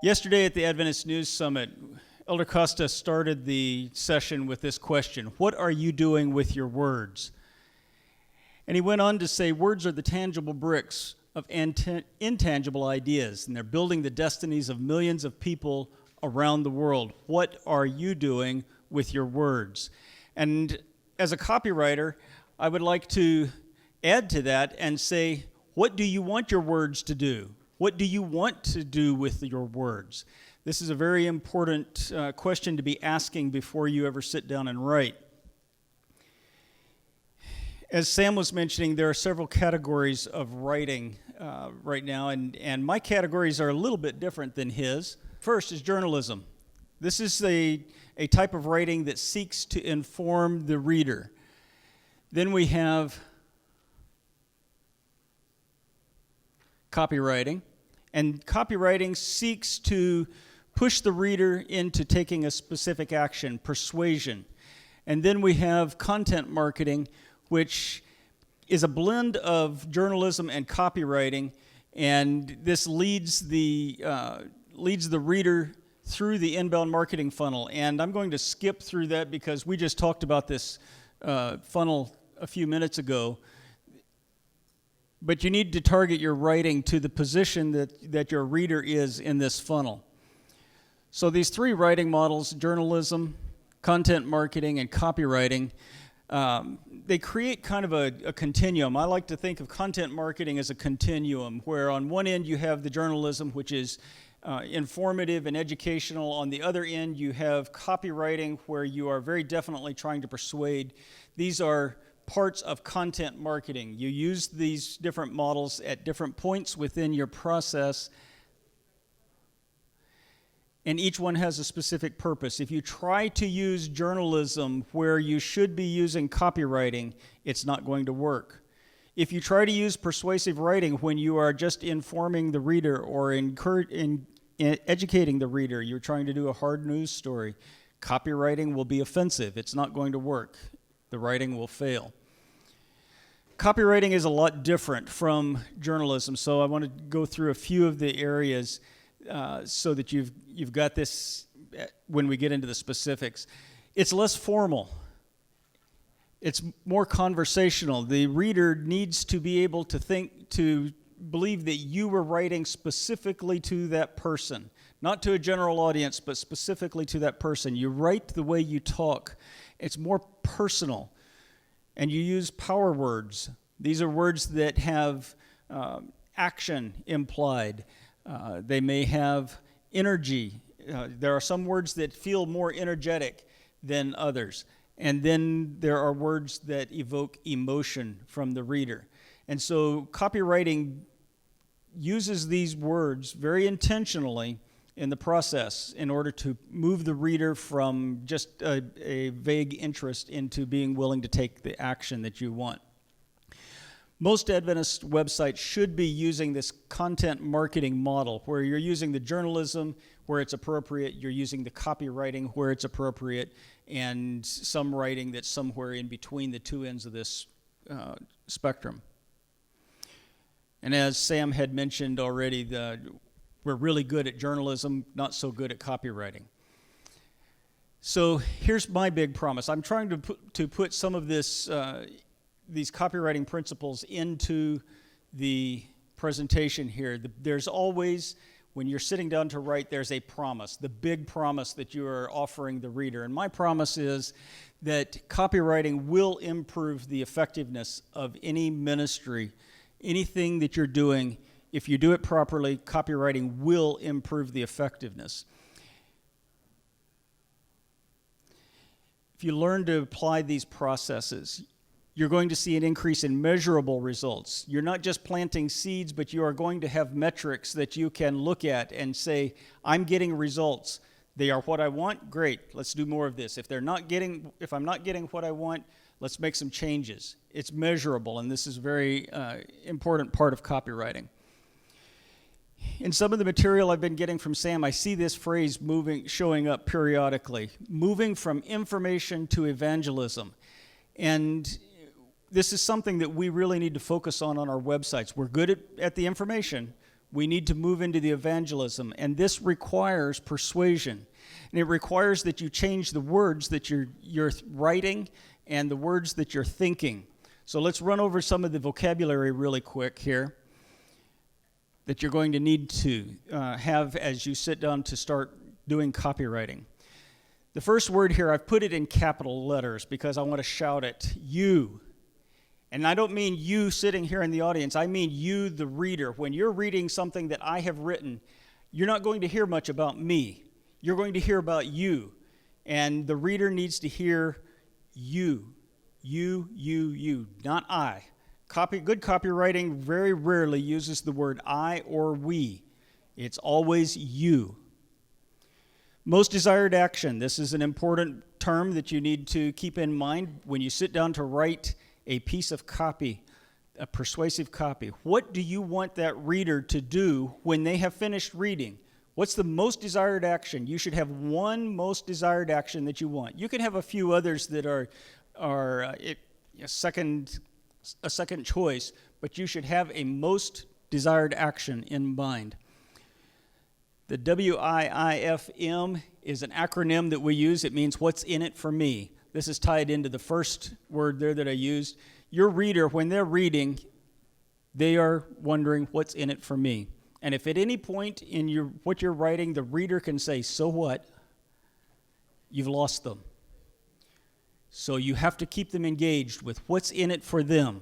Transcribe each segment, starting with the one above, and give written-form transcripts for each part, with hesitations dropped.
Yesterday at the Adventist News Summit, Elder Costa started the session with this question: what are you doing with your words? And he went on to say, words are the tangible bricks of intangible ideas, and they're building the destinies of millions of people around the world. What are you doing with your words? And as a copywriter, I would like to add to that and say, what do you want your words to do? What do you want to do with your words? This is a very important question to be asking before you ever sit down and write. As Sam was mentioning, there are several categories of writing right now, and my categories are a little bit different than his. First is journalism. This is a type of writing that seeks to inform the reader. Then we have copywriting, and copywriting seeks to push the reader into taking a specific action, persuasion. And then we have content marketing, which is a blend of journalism and copywriting, and this leads the reader through the inbound marketing funnel. And I'm going to skip through that because we just talked about this funnel a few minutes ago. But you need to target your writing to the position that your reader is in this funnel. So these three writing models, journalism, content marketing, and copywriting, they create kind of a continuum. I like to think of content marketing as a continuum, where on one end you have the journalism, which is informative and educational. On the other end, you have copywriting, where you are very definitely trying to persuade. These are parts of content marketing. You use these different models at different points within your process, and each one has a specific purpose. If you try to use journalism where you should be using copywriting, it's not going to work. If you try to use persuasive writing when you are just informing the reader or educating the reader, you're trying to do a hard news story, copywriting will be offensive. It's not going to work. The writing will fail. Copywriting is a lot different from journalism, so I want to go through a few of the areas so that you've got this when we get into the specifics. It's less formal. It's more conversational. The reader needs to be able to believe that you were writing specifically to that person, not to a general audience, but specifically to that person. You write the way you talk. It's more personal. And you use power words. These are words that have action implied. They may have energy. There are some words that feel more energetic than others. And then there are words that evoke emotion from the reader. And so copywriting uses these words very intentionally in the process in order to move the reader from just a vague interest into being willing to take the action that you want. Most Adventist websites should be using this content marketing model where you're using the journalism where it's appropriate, you're using the copywriting where it's appropriate, and some writing that's somewhere in between the two ends of this spectrum. And as Sam had mentioned already, we're really good at journalism, not so good at copywriting. So here's my big promise. I'm trying to put some of these copywriting principles into the presentation here. There's always, when you're sitting down to write, there's a promise, the big promise that you are offering the reader. And my promise is that copywriting will improve the effectiveness of any ministry, anything that you're doing. If you do it properly, copywriting will improve the effectiveness. If you learn to apply these processes, you're going to see an increase in measurable results. You're not just planting seeds, but you are going to have metrics that you can look at and say, I'm getting results. They are what I want, great, let's do more of this. If I'm not getting what I want, let's make some changes. It's measurable, and this is a very important part of copywriting. In some of the material I've been getting from Sam, I see this phrase showing up periodically, moving from information to evangelism. And this is something that we really need to focus on our websites. We're good at the information. We need to move into the evangelism, and this requires persuasion. And it requires that you change the words that you're writing and the words that you're thinking. So let's run over some of the vocabulary really quick here that you're going to need to have as you sit down to start doing copywriting. The first word here, I've put it in capital letters because I want to shout it, you. And I don't mean you sitting here in the audience. I mean you, the reader. When you're reading something that I have written, you're not going to hear much about me. You're going to hear about you. And the reader needs to hear you. You, not I. Good copywriting very rarely uses the word I or we. It's always you. Most desired action. This is an important term that you need to keep in mind when you sit down to write a piece of copy, a persuasive copy. What do you want that reader to do when they have finished reading? What's the most desired action? You should have one most desired action that you want. You can have a few others that are a second choice, but you should have a most desired action in mind. The WIIFM is an acronym that we use. It means what's in it for me. This is tied into the first word there that I used. Your reader, when they're reading, they are wondering what's in it for me. And if at any point in what you're writing, the reader can say, so what? You've lost them. So you have to keep them engaged with what's in it for them.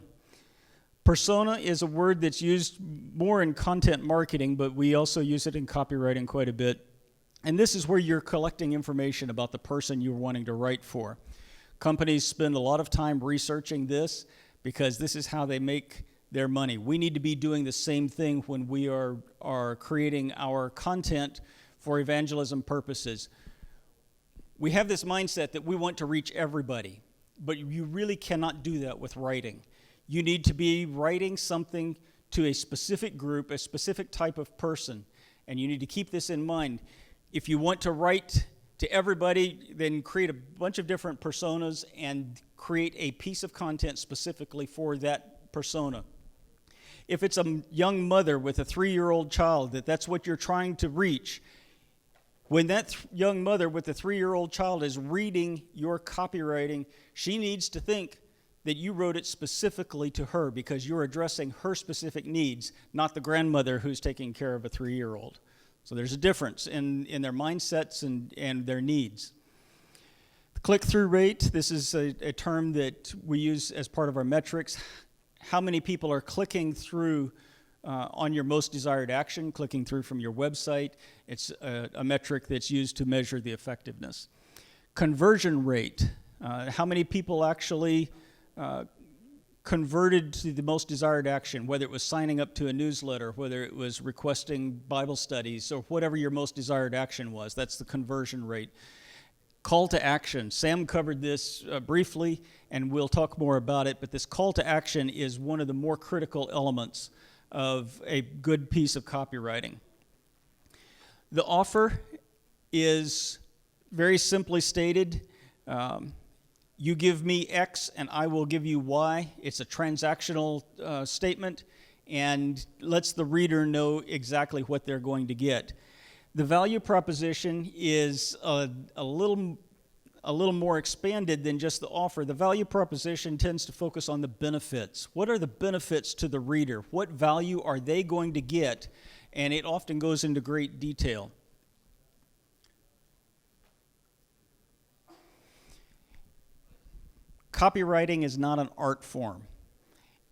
Persona is a word that's used more in content marketing, but we also use it in copywriting quite a bit. And this is where you're collecting information about the person you're wanting to write for. Companies spend a lot of time researching this because this is how they make their money. We need to be doing the same thing when we are creating our content for evangelism purposes. We have this mindset that we want to reach everybody, but you really cannot do that with writing. You need to be writing something to a specific group, a specific type of person, and you need to keep this in mind. If you want to write to everybody, then create a bunch of different personas and create a piece of content specifically for that persona. If it's a young mother with a 3-year-old child, that's what you're trying to reach. When that young mother with a 3-year-old child is reading your copywriting, she needs to think that you wrote it specifically to her because you're addressing her specific needs, not the grandmother who's taking care of a 3-year-old. So there's a difference in their mindsets and their needs. The click-through rate, this is a term that we use as part of our metrics. How many people are clicking through on your most desired action, clicking through from your website. It's a metric that's used to measure the effectiveness. Conversion rate, how many people actually converted to the most desired action, whether it was signing up to a newsletter, whether it was requesting Bible studies, or whatever your most desired action was. That's the conversion rate. Call to action. Sam covered this briefly, and we'll talk more about it, but this call to action is one of the more critical elements of a good piece of copywriting. The offer is very simply stated. You give me X and I will give you Y. It's a transactional statement and lets the reader know exactly what they're going to get. The value proposition is a little more expanded than just the offer. The value proposition tends to focus on the benefits. What are the benefits to the reader? What value are they going to get? And it often goes into great detail. Copywriting is not an art form,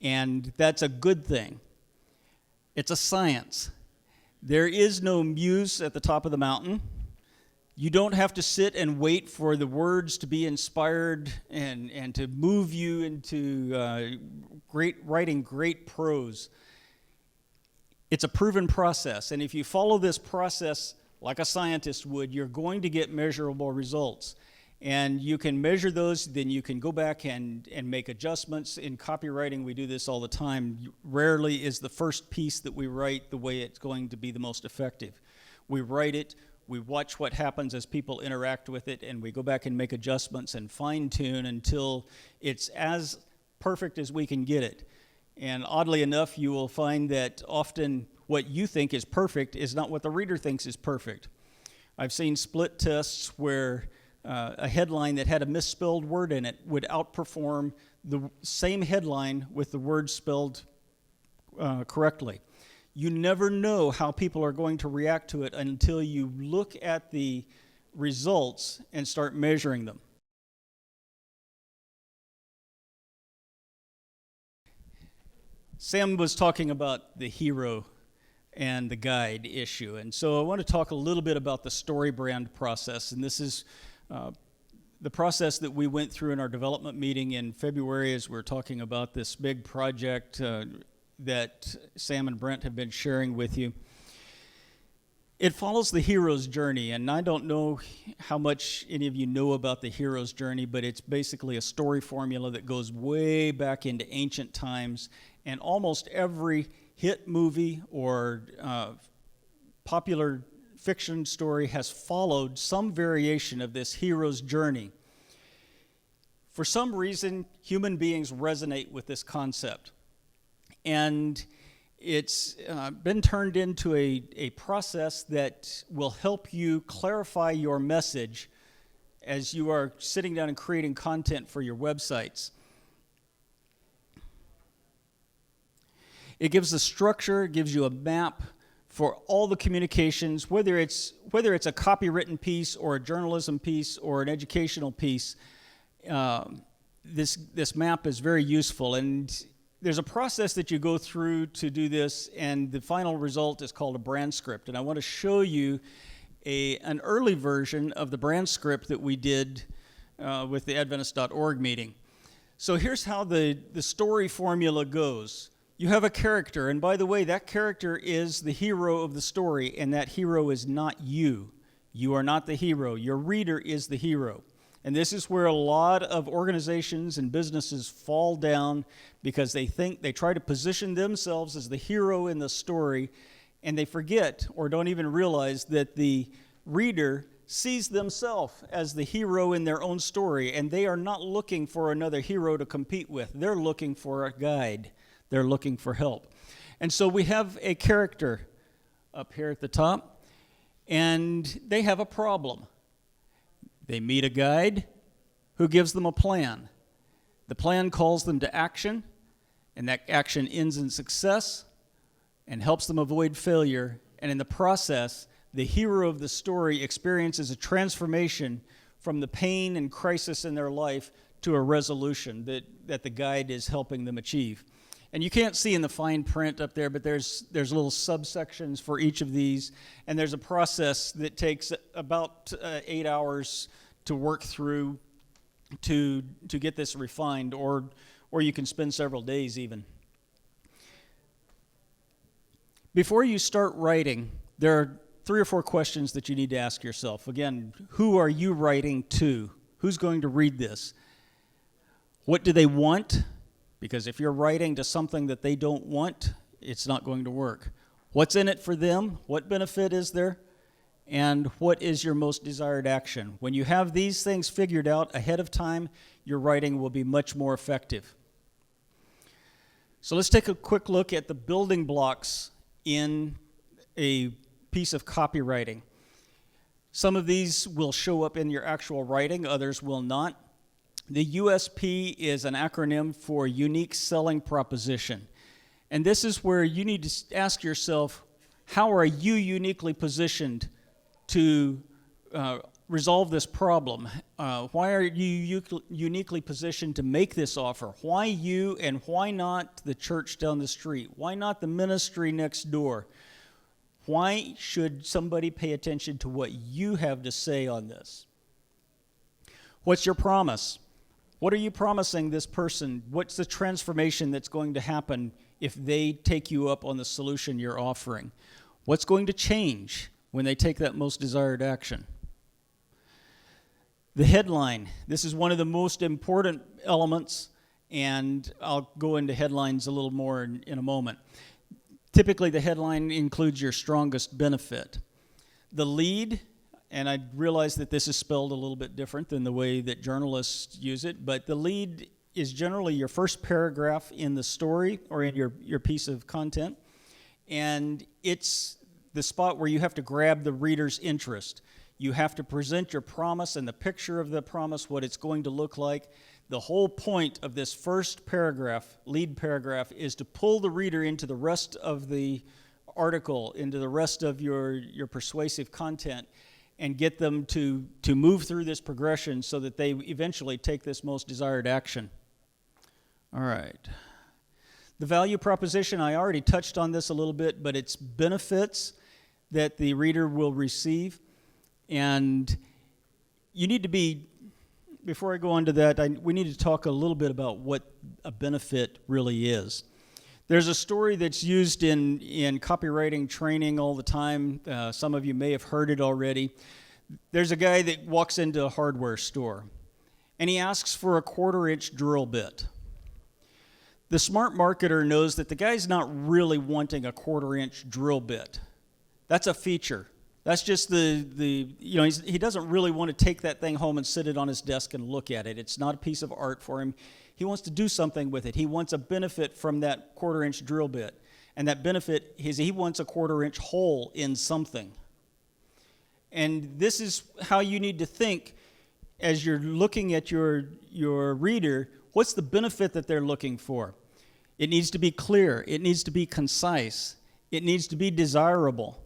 and that's a good thing. It's a science. There is no muse at the top of the mountain. You don't have to sit and wait for the words to be inspired and to move you into writing great prose. It's a proven process, and if you follow this process like a scientist would, you're going to get measurable results. And you can measure those, then you can go back and make adjustments. In copywriting, we do this all the time. Rarely is the first piece that we write the way it's going to be the most effective. We write it, we watch what happens as people interact with it, and we go back and make adjustments and fine-tune until it's as perfect as we can get it. And oddly enough, you will find that often what you think is perfect is not what the reader thinks is perfect. I've seen split tests where a headline that had a misspelled word in it would outperform the same headline with the word spelled correctly. You never know how people are going to react to it until you look at the results and start measuring them. Sam was talking about the hero and the guide issue, and so I want to talk a little bit about the story brand process, and this is the process that we went through in our development meeting in February as we were talking about this big project that Sam and Brent have been sharing with you. It follows the hero's journey, and I don't know how much any of you know about the hero's journey, but it's basically a story formula that goes way back into ancient times, and almost every hit movie or popular fiction story has followed some variation of this hero's journey. For some reason, human beings resonate with this concept, and it's been turned into a process that will help you clarify your message as you are sitting down and creating content for your websites. It gives a structure, it gives you a map for all the communications, whether it's a copywritten piece or a journalism piece or an educational piece. This map is very useful, and there's a process that you go through to do this, and the final result is called a brand script. And I want to show you an early version of the brand script that we did with the Adventist.org meeting. So here's how the story formula goes. You have a character, and by the way, that character is the hero of the story, and that hero is not you. You are not the hero. Your reader is the hero. And this is where a lot of organizations and businesses fall down because they try to position themselves as the hero in the story, and they forget or don't even realize that the reader sees themselves as the hero in their own story, and they are not looking for another hero to compete with. They're looking for a guide. They're looking for help. And so we have a character up here at the top, and they have a problem. They meet a guide who gives them a plan. The plan calls them to action, and that action ends in success and helps them avoid failure. And in the process, the hero of the story experiences a transformation from the pain and crisis in their life to a resolution that the guide is helping them achieve. And you can't see in the fine print up there, but there's little subsections for each of these, and there's a process that takes about 8 hours to work through to get this refined, or you can spend several days even. Before you start writing, there are 3 or 4 questions that you need to ask yourself. Again, who are you writing to? Who's going to read this? What do they want? Because if you're writing to something that they don't want, it's not going to work. What's in it for them? What benefit is there? And what is your most desired action? When you have these things figured out ahead of time, your writing will be much more effective. So let's take a quick look at the building blocks in a piece of copywriting. Some of these will show up in your actual writing, others will not. The USP is an acronym for Unique Selling Proposition. And this is where you need to ask yourself, how are you uniquely positioned to resolve this problem? Why are you uniquely positioned to make this offer? Why you, and why not the church down the street? Why not the ministry next door? Why should somebody pay attention to what you have to say on this? What's your promise? What are you promising this person? What's the transformation that's going to happen if they take you up on the solution you're offering? What's going to change when they take that most desired action? The headline. This is one of the most important elements, and I'll go into headlines a little more in a moment. Typically, the headline includes your strongest benefit. The lead. And I realize that this is spelled a little bit different than the way that journalists use it, but the lead is generally your first paragraph in the story or in your piece of content. and it's the spot where you have to grab the reader's interest. You have to present your promise and the picture of the promise, what it's going to look like. The whole point of this first paragraph, lead paragraph, is to pull the reader into the rest of the article, into the rest of your persuasive content, and get them to move through this progression so that they eventually take this most desired action. All right. The value proposition, I already touched on this a little bit, but it's benefits that the reader will receive. And you need to be, before I go on to that, we need to talk a little bit about what a benefit really is. There's a story that's used in copywriting training all the time. Some of you may have heard it already. There's a guy that walks into a hardware store, and he asks for a 1/4-inch drill bit. The smart marketer knows that the guy's not really wanting a 1/4-inch drill bit. That's a feature. That's just he doesn't really want to take that thing home and sit it on his desk and look at it. It's not a piece of art for him. He wants to do something with it. He wants a benefit from that 1/4-inch drill bit. And that benefit is he wants a 1/4-inch hole in something. And this is how you need to think as you're looking at your reader. What's the benefit that they're looking for? It needs to be clear. It needs to be concise. It needs to be desirable.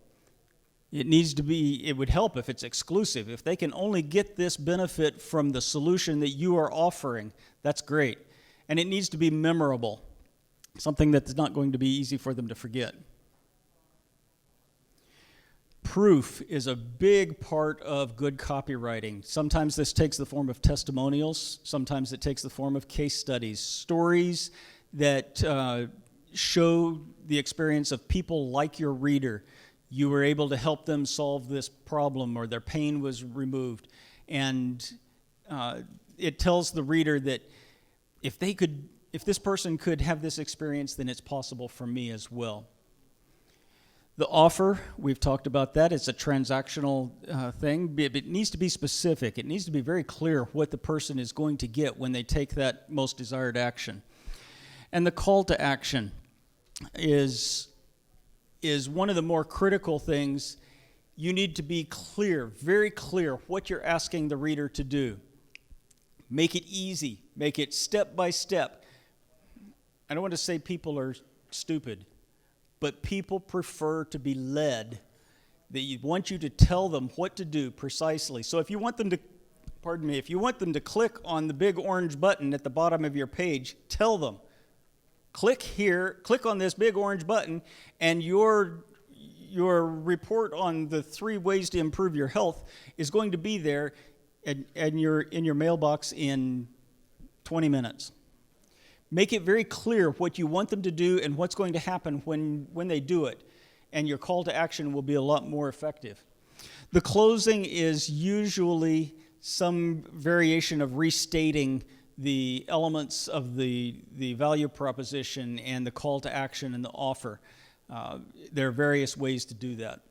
It would help if it's exclusive. If they can only get this benefit from the solution that you are offering, that's great. And it needs to be memorable, something that's not going to be easy for them to forget. Proof is a big part of good copywriting. Sometimes this takes the form of testimonials. Sometimes it takes the form of case studies, stories that show the experience of people like your reader. You were able to help them solve this problem, or their pain was removed. And it tells the reader that if this person could have this experience, then it's possible for me as well. The offer, we've talked about that. It's a transactional thing. It needs to be specific. It needs to be very clear what the person is going to get when they take that most desired action. And the call to action is one of the more critical things. You need to be clear, very clear, what you're asking the reader to do. Make it easy. Make it step by step. I don't want to say people are stupid, but people prefer to be led. They want you to tell them what to do precisely. So if you want them to click on the big orange button at the bottom of your page, tell them, click here, click on this big orange button, and your report on the 3 ways to improve your health is going to be there and you're in your mailbox in 20 minutes. Make it very clear what you want them to do and what's going to happen when they do it, and your call to action will be a lot more effective. The closing is usually some variation of restating the elements of the value proposition and the call to action and the offer. There are various ways to do that.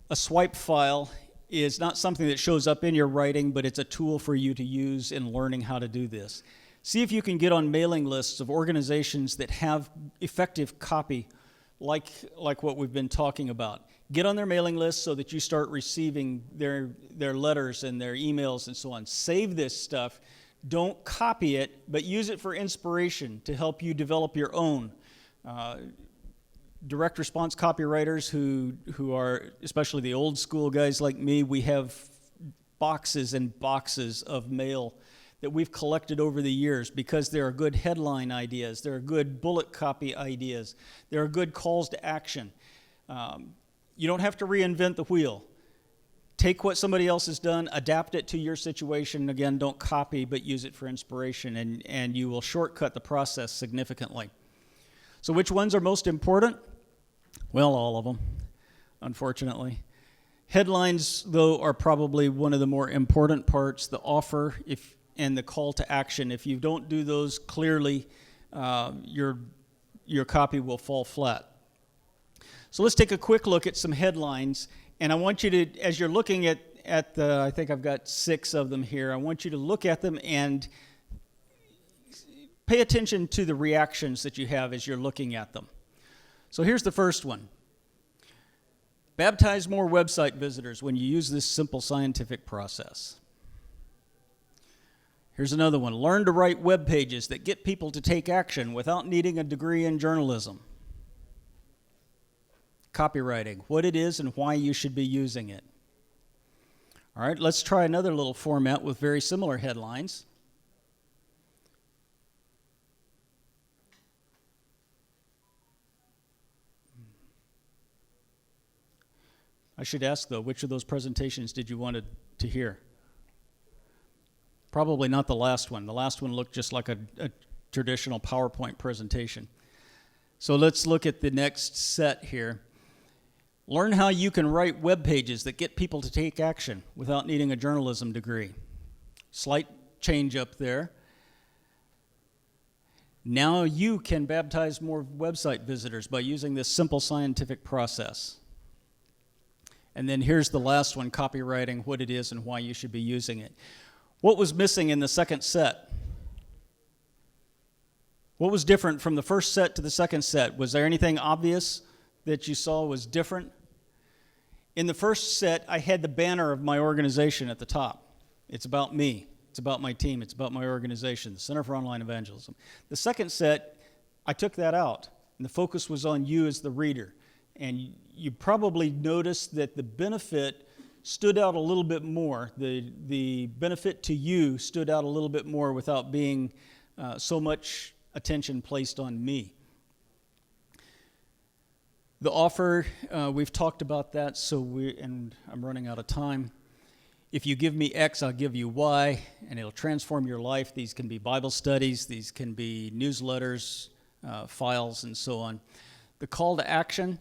A swipe file is not something that shows up in your writing, but it's a tool for you to use in learning how to do this. See if you can get on mailing lists of organizations that have effective copy like what we've been talking about. Get on their mailing list so that you start receiving their letters and their emails and so on. Save this stuff. Don't copy it, but use it for inspiration to help you develop your own. Direct response copywriters who are, especially the old school guys like me, we have boxes and boxes of mail that we've collected over the years because there are good headline ideas, there are good bullet copy ideas, there are good calls to action. You don't have to reinvent the wheel. Take what somebody else has done, adapt it to your situation. Again, don't copy, but use it for inspiration, and you will shortcut the process significantly. So which ones are most important? Well, all of them, unfortunately. Headlines, though, are probably one of the more important parts. The offer and the call to action. If you don't do those clearly, your copy will fall flat. So let's take a quick look at some headlines. And I want you to, as you're looking at I think I've got 6 of them here, I want you to look at them and pay attention to the reactions that you have as you're looking at them. So here's the first one. Baptize more website visitors when you use this simple scientific process. Here's another one. Learn to write web pages that get people to take action without needing a degree in journalism. Copywriting, what it is and why you should be using it. All right, let's try another little format with very similar headlines. I should ask, though, which of those presentations did you want to hear? Probably not the last one. The last one looked just like a traditional PowerPoint presentation. So let's look at the next set here. Learn how you can write web pages that get people to take action without needing a journalism degree. Slight change up there. Now you can baptize more website visitors by using this simple scientific process. And then here's the last one, copywriting, what it is and why you should be using it. What was missing in the second set? What was different from the first set to the second set? Was there anything obvious that you saw was different? In the first set, I had the banner of my organization at the top. It's about me. It's about my team. It's about my organization, the Center for Online Evangelism. The second set, I took that out, and the focus was on you as the reader. And you probably noticed that the benefit stood out a little bit more. The benefit to you stood out a little bit more without being so much attention placed on me. The offer, we've talked about that, and I'm running out of time. If you give me X, I'll give you Y, and it'll transform your life. These can be Bible studies, these can be newsletters, files, and so on. The call to action,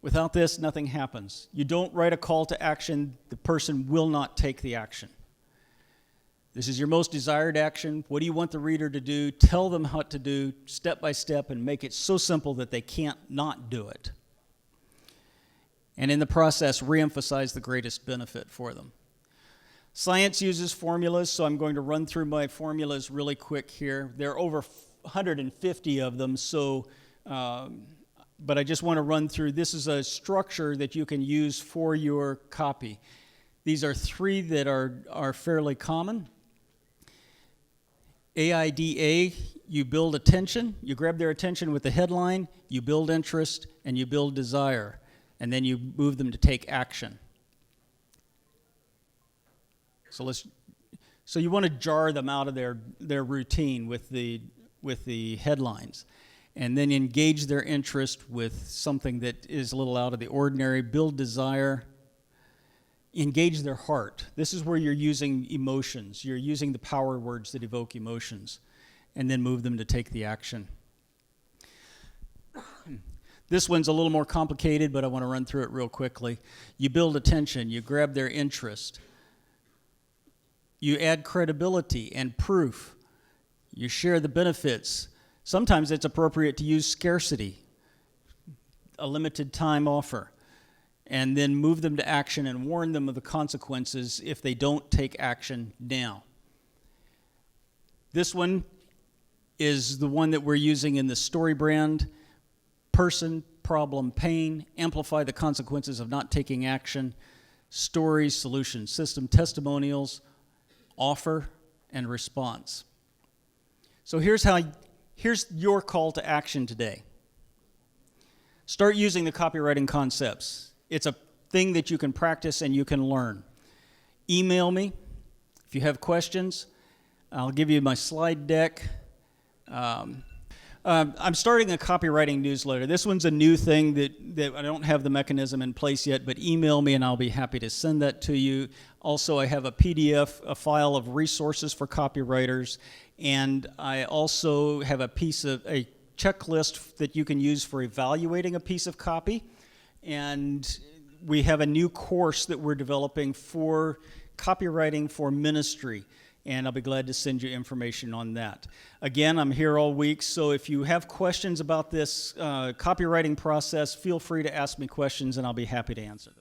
without this, nothing happens. You don't write a call to action, the person will not take the action. This is your most desired action. What do you want the reader to do? Tell them what to do, step by step, and make it so simple that they can't not do it. And in the process, reemphasize the greatest benefit for them. Science uses formulas, so I'm going to run through my formulas really quick here. There are over 150 of them, but I just want to run through. This is a structure that you can use for your copy. These are three that are fairly common. AIDA, you build attention. You grab their attention with the headline, you build interest, and you build desire. And then you move them to take action. So you want to jar them out of their routine with the headlines, and then engage their interest with something that is a little out of the ordinary. Build desire. Engage their heart. This is where you're using emotions. You're using the power words that evoke emotions, and then move them to take the action. This one's a little more complicated, but I want to run through it real quickly. You build attention. You grab their interest. You add credibility and proof. You share the benefits. Sometimes it's appropriate to use scarcity, a limited time offer, and then move them to action and warn them of the consequences if they don't take action now. This one is the one that we're using in the story brand. Person, problem, pain, amplify the consequences of not taking action, stories, solution, system, testimonials, offer, and response. So here's your call to action today. Start using the copywriting concepts. It's a thing that you can practice and you can learn. Email me if you have questions. I'll give you my slide deck. I'm starting a copywriting newsletter. This one's a new thing that I don't have the mechanism in place yet, but email me and I'll be happy to send that to you. Also, I have a PDF, a file of resources for copywriters, and I also have a checklist that you can use for evaluating a piece of copy. And we have a new course that we're developing for copywriting for ministry. And I'll be glad to send you information on that. Again, I'm here all week, so if you have questions about this copywriting process, feel free to ask me questions, and I'll be happy to answer them.